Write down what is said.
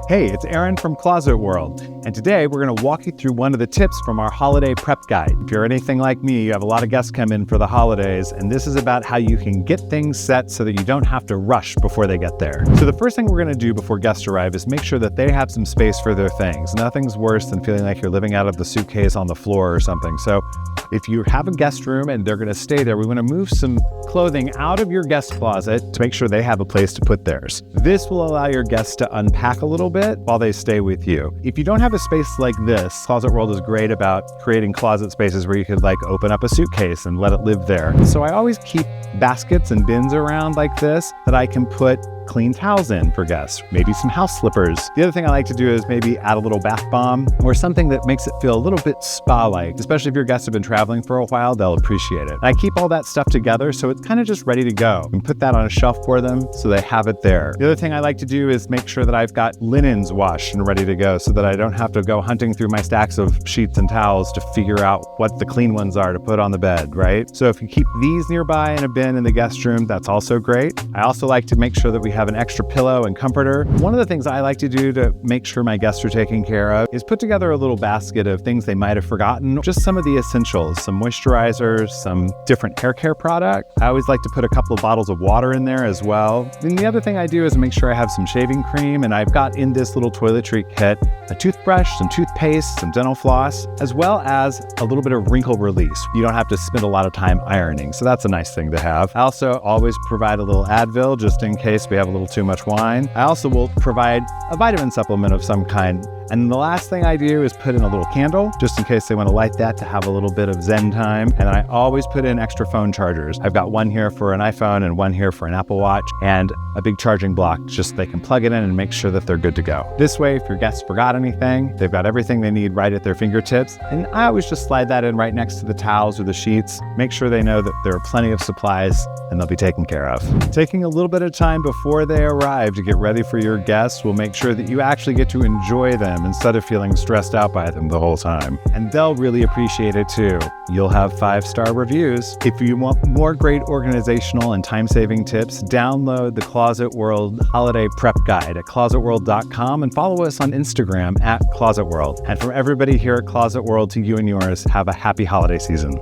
Hey, it's Aaron from Closet World, and today we're going to walk you through one of the tips from our holiday prep guide. If you're anything like me, you have a lot of guests come in for the holidays, and this is about how you can get things set so that you don't have to rush before they get there. So the first thing we're going to do before guests arrive is make sure that they have some space for their things. Nothing's worse than feeling like you're living out of the suitcase on the floor or something. So if you have a guest room and they're going to stay there, we want to move some clothing out of your guest closet to make sure they have a place to put theirs. This will allow your guests to unpack a little bit while they stay with you. If you don't have a space like this, Closet World is great about creating closet spaces where you could open up a suitcase and let it live there. So I always keep baskets and bins around like this that I can put clean towels in for guests, maybe some house slippers. The other thing I like to do is maybe add a little bath bomb or something that makes it feel a little bit spa-like, especially if your guests have been traveling for a while, they'll appreciate it. And I keep all that stuff together so it's kind of just ready to go and put that on a shelf for them so they have it there. The other thing I like to do is make sure that I've got linens washed and ready to go so that I don't have to go hunting through my stacks of sheets and towels to figure out what the clean ones are to put on the bed, right? So if you keep these nearby in a bin in the guest room, that's also great. I also like to make sure that we have an extra pillow and comforter. One of the things I like to do to make sure my guests are taken care of is put together a little basket of things they might have forgotten, just some of the essentials, some moisturizers, some different hair care product. I always like to put a couple of bottles of water in there as well. And the other thing I do is make sure I have some shaving cream, and I've got in this little toiletry kit a toothbrush, some toothpaste, some dental floss, as well as a little bit of wrinkle release. You don't have to spend a lot of time ironing, so that's a nice thing to have. I also always provide a little Advil just in case we have a little too much wine. I also will provide a vitamin supplement of some kind. And the last thing I do is put in a little candle, just in case they want to light that to have a little bit of zen time. And I always put in extra phone chargers. I've got one here for an iPhone and one here for an Apple Watch and a big charging block, just so they can plug it in and make sure that they're good to go. This way, if your guests forgot anything, they've got everything they need right at their fingertips. And I always just slide that in right next to the towels or the sheets. Make sure they know that there are plenty of supplies and they'll be taken care of. Taking a little bit of time before they arrive to get ready for your guests will make sure that you actually get to enjoy them instead of feeling stressed out by them the whole time. And they'll really appreciate it too. You'll have 5-star reviews. If you want more great organizational and time-saving tips, download the Closet World Holiday Prep Guide at closetworld.com and follow us on Instagram at Closet World. And from everybody here at Closet World to you and yours, have a happy holiday season.